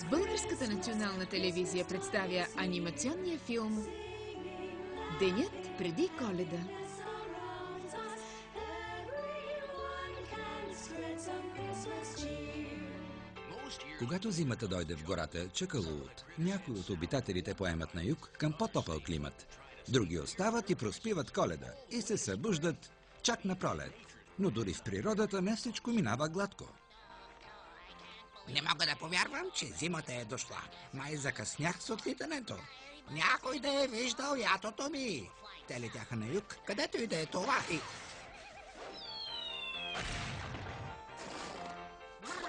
Българската национална телевизия представя анимационния филм Денят преди Коледа. Когато зимата дойде в гората Чакалулут, някои от обитателите поемат на юг към по-топъл климат. Други остават и проспиват Коледа и се събуждат чак на пролет. Но дори в природата не всичко минава гладко. Не мога да повярвам, че зимата е дошла. Май закъснях с отлитането. Някой да е виждал ятото ми. Те летяха на юг, където и да е това и...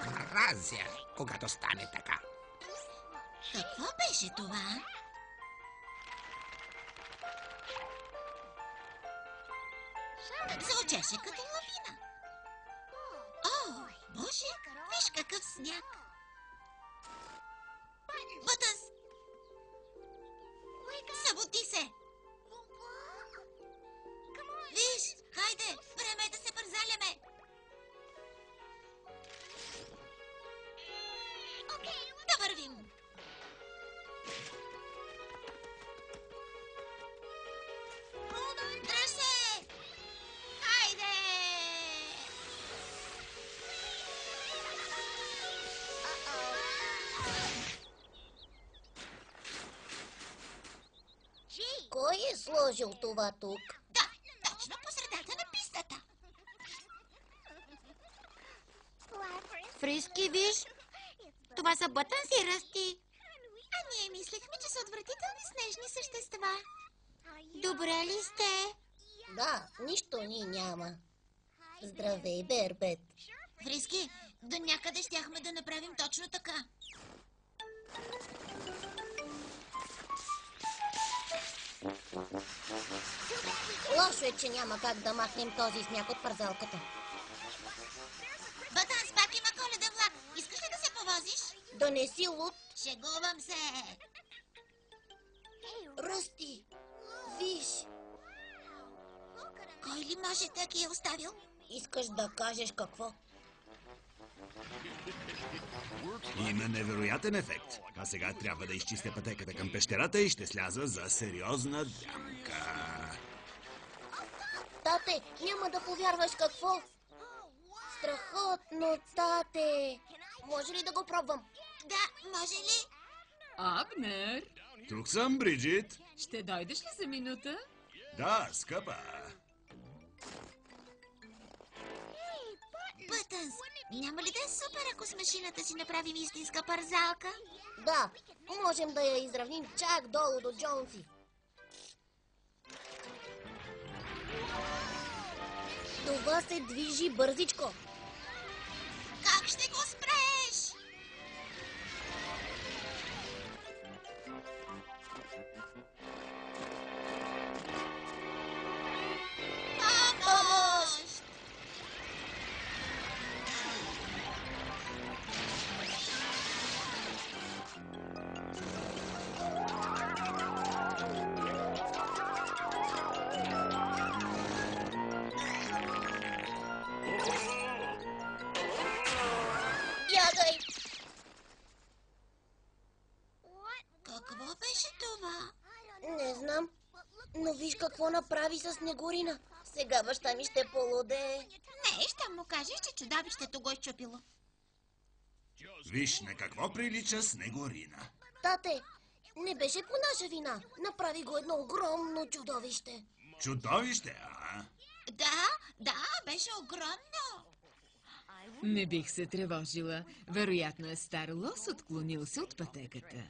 Мразя, когато стане така. Какво беше това? Звучеше като лавина. О, Боже, виж какъв сняг. Бътъс! Събуди се! Виж, хайде, време е да се бързаляме. Да вървим. Дръж се! Хайде! Кой е сложил това тук? Да, точно по средата на пистата. Фриски, виж, това са бътънси и ръсти. А ние мислехме, че са отвратителни снежни същества. Добре ли сте? Да, нищо ни няма. Здравей, Бербет. Фриски, до някъде щяхме да направим точно така. Лошо е, че няма как да махнем този сняг от парзалката. Бътънс, пак има Коледен влак. Искаш ли да се повозиш? Да не си луд. Шегувам се. Ръсти, виж. Кой ли може да ги е оставил? Искаш да кажеш какво? Има невероятен ефект. А сега трябва да изчистя пътеката към пещерата и ще сляза за сериозна дрямка. Тате, няма да повярваш какво. Страхотно, тате. Може ли да го пробвам? Да, може ли? Абнер, Тук съм, Бриджит. ще дойдеш ли за минута? Да, скъпа. Бътънс, няма ли да е супер, ако с машината си направим истинска парзалка? Да, можем да я изравним чак долу до Джонси. Това се движи бързичко. Как ще го спреш? Помощ! Бягай! Какво беше това? Не знам, но виж какво направи с Снегурина. Сега баща ми ще полудее. Не, ще му кажеш, че чудовището го е чупило. Виж на какво прилича Снегурина. Тате, не беше по наша вина. Направи го едно огромно чудовище. Чудовище, а? Да, беше огромно. Не бих се тревожила. Вероятно е стар лос, отклонил се от пътеката.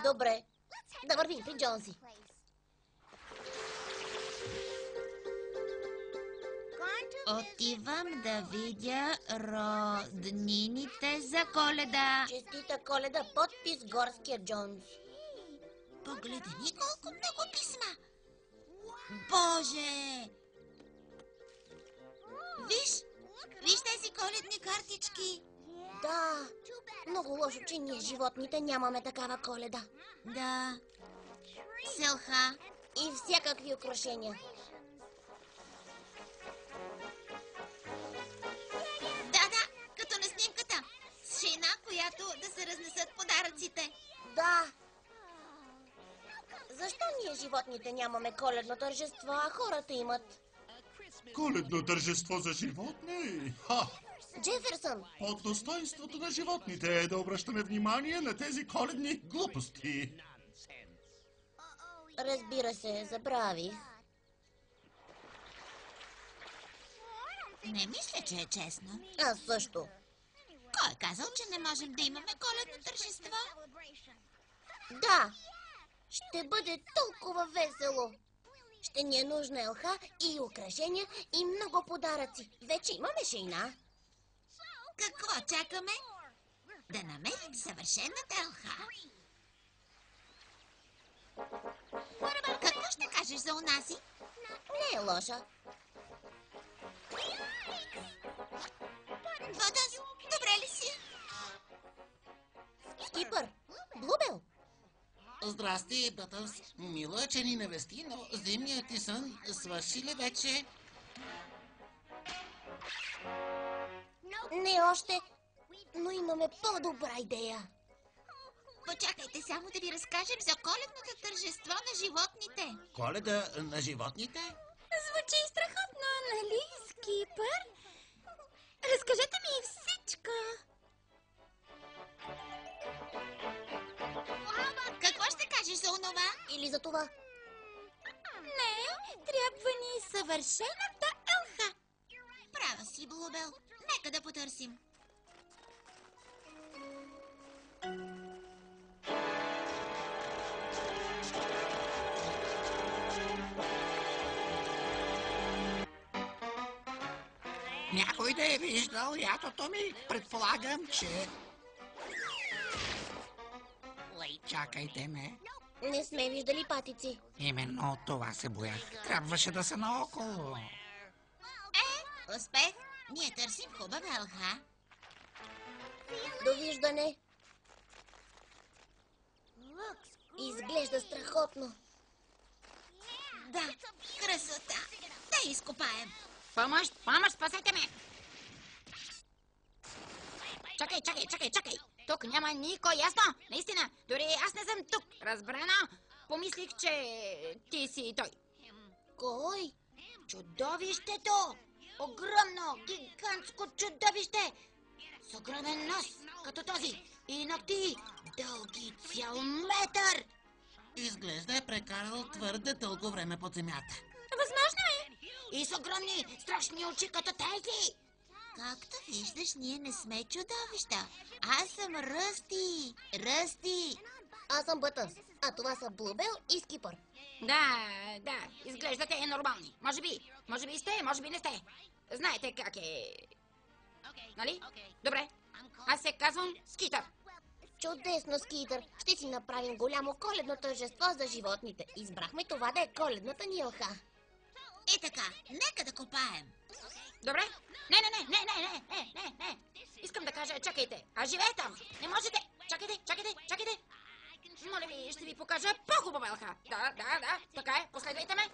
Добре, да вървим при Джонси. Отивам да видя роднините за Коледа. Честита Коледа, подпис Горския Джонс. Погледни колко много писма. Боже! Виж тези коледни картички. Да, много лошо, че ние животните нямаме такава Коледа. Да. Селха. И всякакви украшения. Да, като животните нямаме коледно тържество, а хората имат. Коледно тържество за животни? Ха! Джеферсън, От достоинството на животните е да обръщаме внимание на тези коледни глупости. разбира се, забравих. Не мисля, че е честно. Аз също. Кой е казал, че не можем да имаме коледно тържество? Да, ще бъде толкова весело. Ще ни е нужна елха и украшения и много подаръци. Вече имаме шейна. Какво чакаме? Да намерим съвършената елха. Какво ще кажеш за унази? Не е лоша. Бъдъс, добре ли си? Скипър, Блубел, Здрасти, Бътълс. Мило е, че ни навести, но зимният ти сън свърши ли вече? не още, но имаме по-добра идея. Почакайте само да ви разкажем за коледното тържество на животните. Коледа на животните? Звучи страхотно, нали, Скипър? Разкажете ми всичко. Какво ще кажеш за онова? Или за това. Не, трябва ни съвършената елха. Права си, Блубел. Нека да потърсим. Някой да е виждал ятото ми? Предполагам, че... Чакайте ме. Не сме виждали патици. Именно от това се боях. Трябваше да са наоколо. Успех. Ние търсим хубава елха. Довиждане. Изглежда страхотно. Да, красота. Да изкопаем. Помощ, спасете ме! Чакай! Тук няма никой, ясно? Наистина, дори аз не съм тук, разбрано? Помислих, че ти си той. Кой? Чудовището! Огромно, гигантско чудовище! С огромен нос, като този, и ногти, дълги цял метър! Изглежда е прекарал твърде дълго време под земята. Възможно е! И с огромни, страшни очи, като тези! Както виждаш, ние не сме чудовища. Аз съм Ръсти. Аз съм Бътънс, а това са Блубел и Скипър. Да, изглеждате нормални. Може би сте, може би не сте. Знаете как е... Нали? Добре. Аз се казвам Скитър. Чудесно, Скитър. Ще си направим голямо коледно тържество за животните. Избрахме това да е коледната ни елха. И така, нека да копаем. Добре? Не. Искам да кажа, чакайте. Аз живея там. Не можете. Чакайте. Моля ви, ще ви покажа по-хубава елха. Да. Така е. Последвайте ме.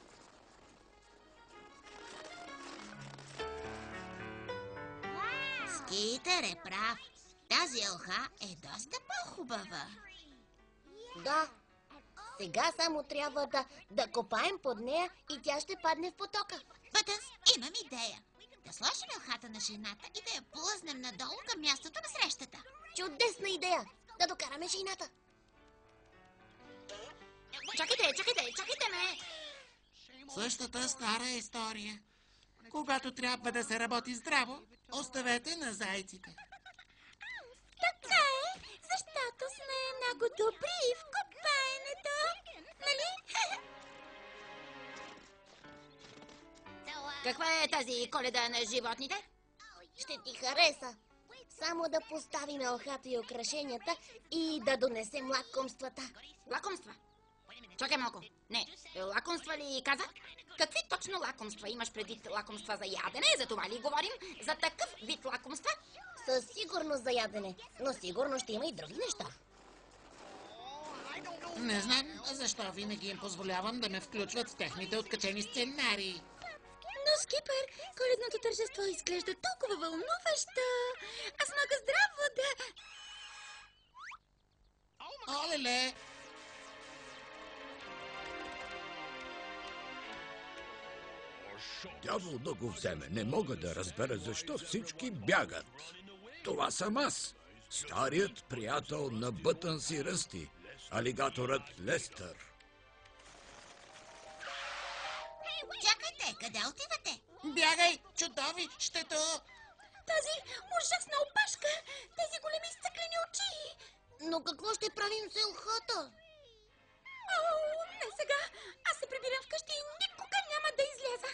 Скитър е прав. Тази елха е доста по-хубава. Да. Сега само трябва да копаем под нея и тя ще падне в потока. Бътъс, имам идея. Да сложим елхата на жената и да я плъзнем надолу към мястото на срещата. Чудесна идея! Да докараме шейната. Чакайте ме. Същата стара история. Когато трябва да се работи здраво, оставете на зайците. Така е, защото сме много добри в копаенето, нали? Каква е тази коледа на животните? Ще ти хареса. Само да поставим елхата и украшенията и да донесем лакомствата. Лакомства? Чакай малко. Не, лакомства ли каза? Какви точно лакомства? Имаш предвид лакомства за ядене? За това ли говорим? За такъв вид лакомства? Със сигурност за ядене, но сигурно ще има и други неща. Не знам защо винаги им позволявам да ме включват в техните откачени сценарии. Но, Скипър, коледното тържество изглежда толкова вълнуващо. Аз мога здраво да... Олеле! Дявол да го вземе, не мога да разбера защо всички бягат. Това съм аз, старият приятел на Бътънс и Ръсти, алигаторът Лестър. Чакайте, къде отивате? Бягай, чудовището! Тази ужасна опашка, тези големи стъклени очи. Но какво ще правим с елхата? Не сега. Аз се прибирам вкъщи и никога няма да изляза.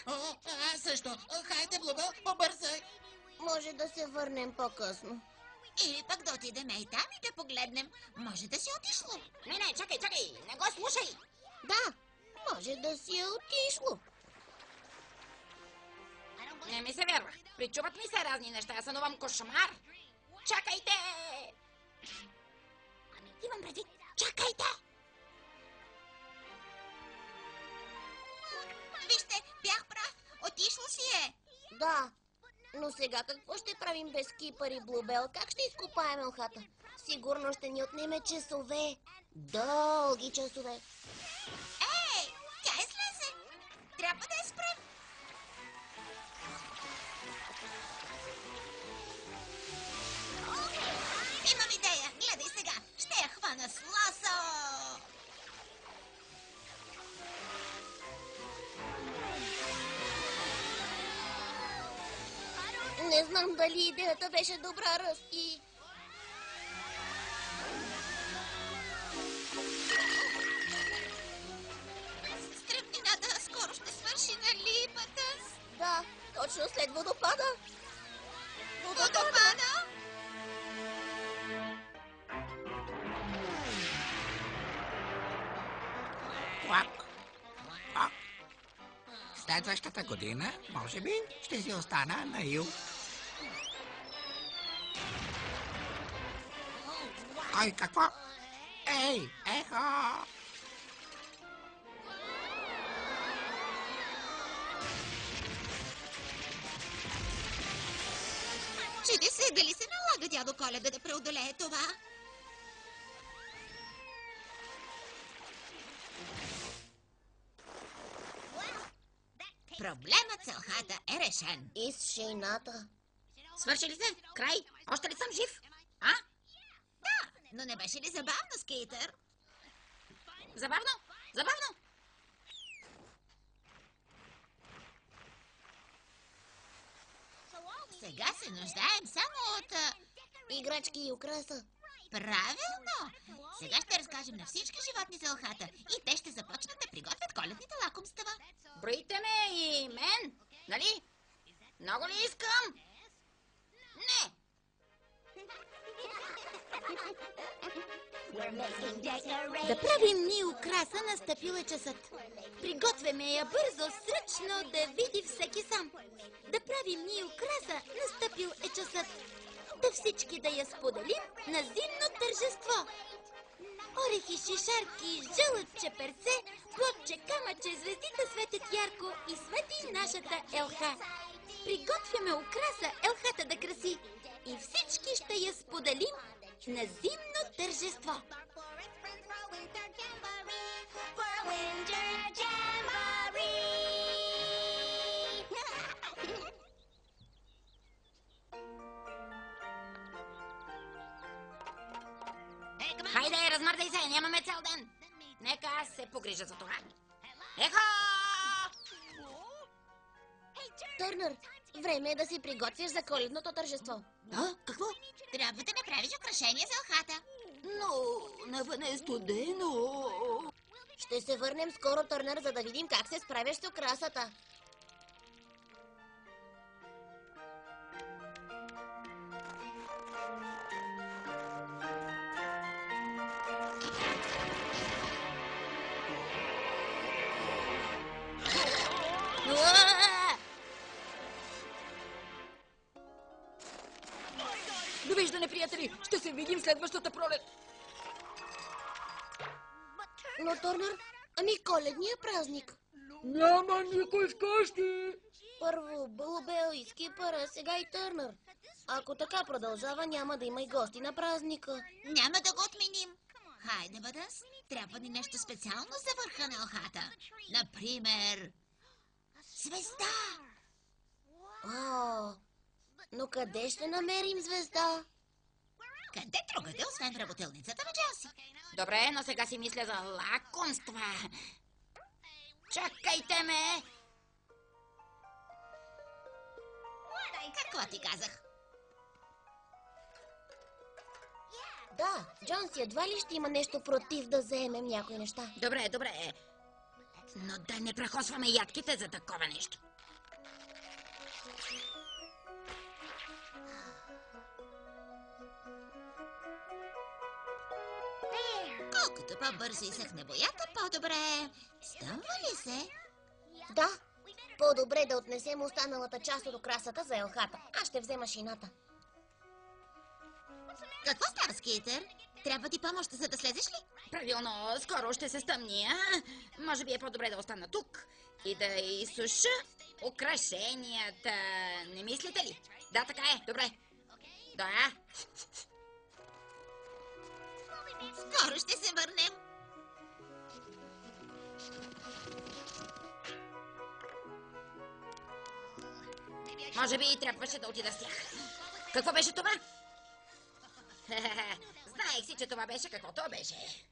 Аз също. Хайде, Блубел, побързай. Може да се върнем по-късно. Или пък да отидем и там и да погледнем. Може да си е отишло. Не, чакай, не го слушай. Да, може да си е отишло. Не ми се вярва. Причуват ми се разни неща. Сънувам кошмар. Чакайте! Имам предвид. Чакайте! Вижте, бях прав. Отишло си е. Да, но сега какво ще правим без Кипър и Блубел? Как ще изкопаем елхата? Сигурно ще ни отнеме часове. Дълги часове. Ей, тя излезе. Трябва да я спрем. Имам идея. Гледай сега. Ще я хвана с ласо. Не знам дали идеята беше добра, Ръсти. Стръмнината скоро ще свърши, нали, Бътънс? Да, точно след водопада. Водопада? Следващата година, може би, ще си остана на юг. Ой, какво? Ей, ехо! Чуди се, дали се налага дядо Коледа да преодолее това? Проблемът с елхата е решен. И с шейната. Свърши ли се? Край? Още ли съм жив? А? Да, но не беше ли забавно, Скейтър? Забавно? Забавно? Сега се нуждаем само от... Играчки и украса. Правилно! Сега ще разкажем на всички животни за елхата и те ще започнат да приготвят коледните лакомства. Броите ме и мен, нали? Много ли искам? Не! Да правим ни украса, настъпил е часът. Приготвяме я бързо, сръчно, да види всеки сам. Да правим ни украса, настъпил е часът. Да всички да я споделим на зимно тържество. Орехи, шишарки, жълъче, перце, плодче, камъче, звездите светят ярко и свети нашата елха. Приготвяме украса, елхата да краси и всички ще я споделим на зимно тържество. Хайде, размърдай се, нямаме цял ден. Нека аз се погрижа за това. Ехо! Търнър, време е да си приготвиш за коледното тържество. Какво? Трябва да направиш украшение за елхата. Но навън е студено. Ще се върнем скоро, Търнър, за да видим как се справяш с украсата. Довиждане, приятели! Ще се видим следващата пролет! Но, Търнър, ами коледния празник. Няма никой вкъщи! Първо Блубел и Скипър, а сега и Търнър. Ако така продължава, няма да има и гости на празника. Няма да го отменим. Хайде, Бътънс, трябва ни нещо специално за върха на елхата. Например, Звезда! О, но къде ще намерим звезда? Къде другаде, освен в работилницата на Джелси? Добре, но сега си мисля за лакомства. Чакайте ме! Какво ти казах? Да, Джонси едва ли ще има нещо против да вземем някои неща. Добре, добре. Но да не прахосваме ядките за такова нещо. Колкото по-бързо изсъхне боята, по-добре. Стъмва ли се? Да, по-добре да отнесем останалата част от украсата за елхата. Аз ще взема шината. Какво става, Скитър? Трябва ти помощ, за да слезеш ли? Правилно, скоро ще се стъмни, а? Може би е по-добре да остана тук и да изсуша украшенията. Не мислите ли? Да, така е. Добре. Да. Скоро ще се върнем. Може би трябваше да отида с тях. Какво беше това? Знаех си, че това беше каквото беше.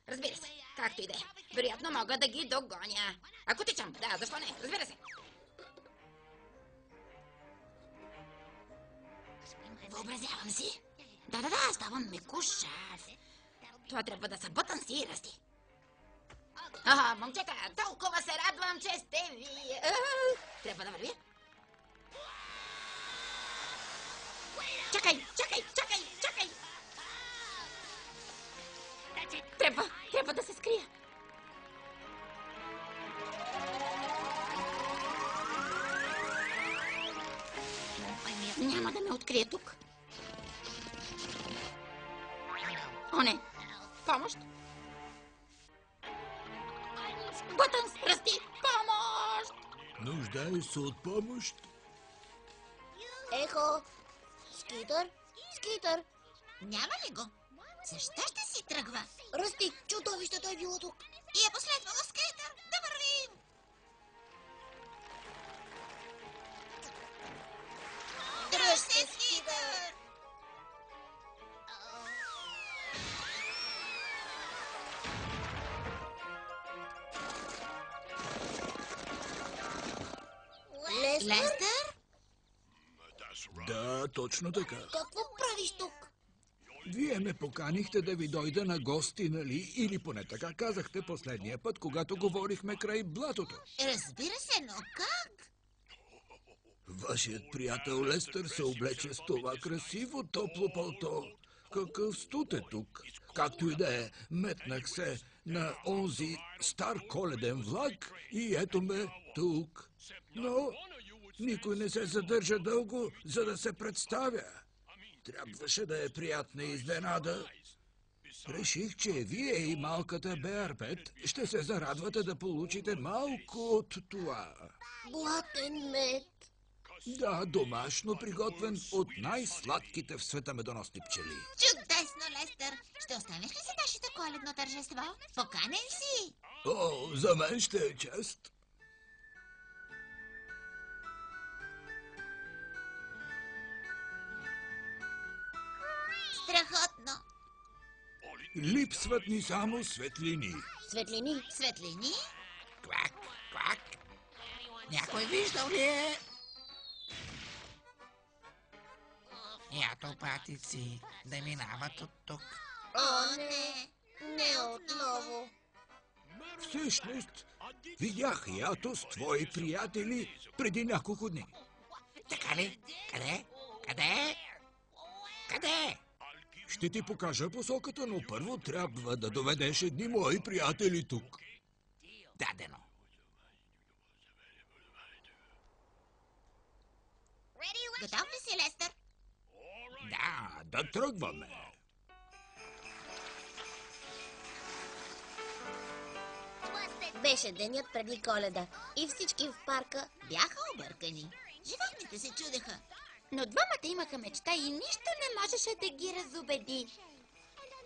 Разбира се, както и да е. Вероятно мога да ги догоня. Ако тичам, да, защо не? Разбира се. Въобразявам си. Да, ставам мекушав. Това трябва да са бътансирасти. Момчета, толкова се радвам, че сте ви. Трябва да вървя. Чакай! Трябва да се скрия. Няма да ме открие тук. О, не! Помощ! Бътънс, расти! Помощ! Нуждаеш се от помощ? Ехо! Скитър! Няма ли го? Защо ще си тръгва? Расти, чудовището е било тук. И е последвало Скитър. Да вървим! Дръж се, Скитър! Лестър? Да, точно така. Какво правиш тук? Вие ме поканихте да ви дойда на гости, нали? Или поне така казахте последния път, когато говорихме край блатото. Разбира се, но как? Вашият приятел Лестър се облече с това красиво топло палто. Какъв студ е тук. Както и да е, метнах се на онзи стар коледен влак и ето ме тук. Но никой не се задържа дълго, за да се представя. Трябваше да е приятна изненада. Реших, че вие и малката Беарпет ще се зарадвате да получите малко от това. Блатен мед. Да, домашно приготвен от най-сладките в света медоносни пчели. Чудесно, Лестър! Ще останеш ли за нашето коледно тържество? Поканен си! О, за мен ще е чест. Страхотно! Липсват ни само светлини. Светлини? Светлини? Квак! Някой виждал ли е? Ятопатици да минават от тук. О, не отново. Всъщност, видях ято с твои приятели преди няколко дни. Така ли? Къде? Ще ти покажа посоката, но първо трябва да доведеш едни мои приятели тук. Дадено. Готов ли си, Лестър? Да тръгваме. Беше денят преди Коледа и всички в парка Бяха объркани. Животните се чудеха. Но двамата имаха мечта и нищо не можеше да ги разубеди.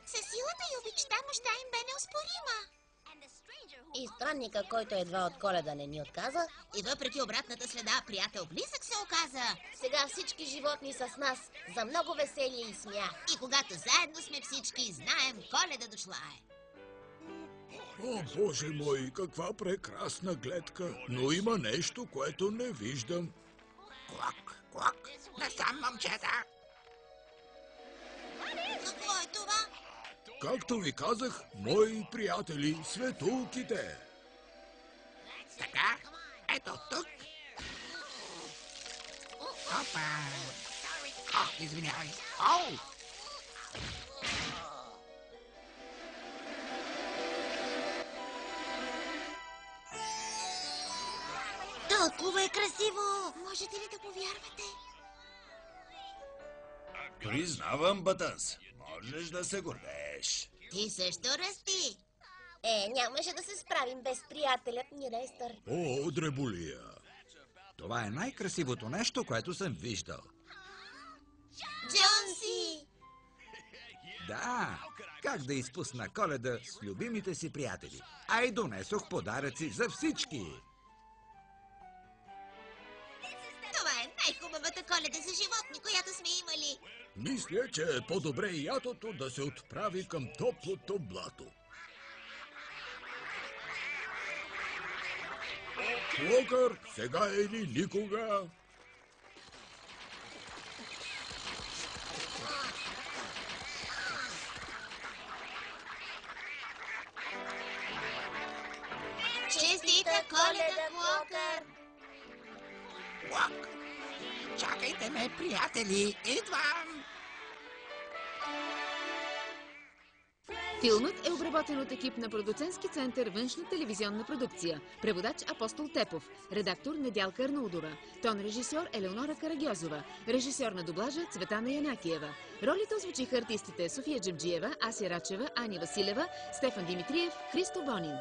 Със силата и обичта мощта им бе неоспорима. И странника, който едва от Коледа не ни отказа. И въпреки обратната следа, приятел близък се оказа. Сега всички животни са с нас, за много веселие и смях. И когато заедно сме всички, знаем, Коледа дошла е. О, Боже мой, каква прекрасна гледка! Но има нещо, което не виждам. Клок, клок, насам, момчета. Какво е това? Както ви казах, мои приятели, светулките. Така, ето тук. Опа! О, извинявай. Оу! Толкова е красиво! Можете ли да повярвате? Признавам, Батънс, можеш да се гордееш. Ти също расти. Нямаше да се справим без приятелят ни, Лестър. О, дреболия! Това е най-красивото нещо, което съм виждал. Джонси! Да, как да изпусна Коледа с любимите си приятели. А и донесох подаръци за всички. Това е най-хубавата Коледа за животни, която сме имали. Мисля, че е по-добре ятото да се отправи към топлото блато. Клокър, сега или никога? Честита Коледа, Клокър! Клок! Чакайте ме, приятели, идвам! Филмът е обработен от екип на продуцентски център Външна телевизионна продукция. Преводач Апостол Тепов. Редактор Недялка Арнаудова. Тон режисьор Елеонора Карагьозова. Режисьор на дублажа Цветана Янакиева. Ролите озвучиха артистите София Джемджиева, Ася Рачева, Ани Василева, Стефан Димитриев, Христо Бонин.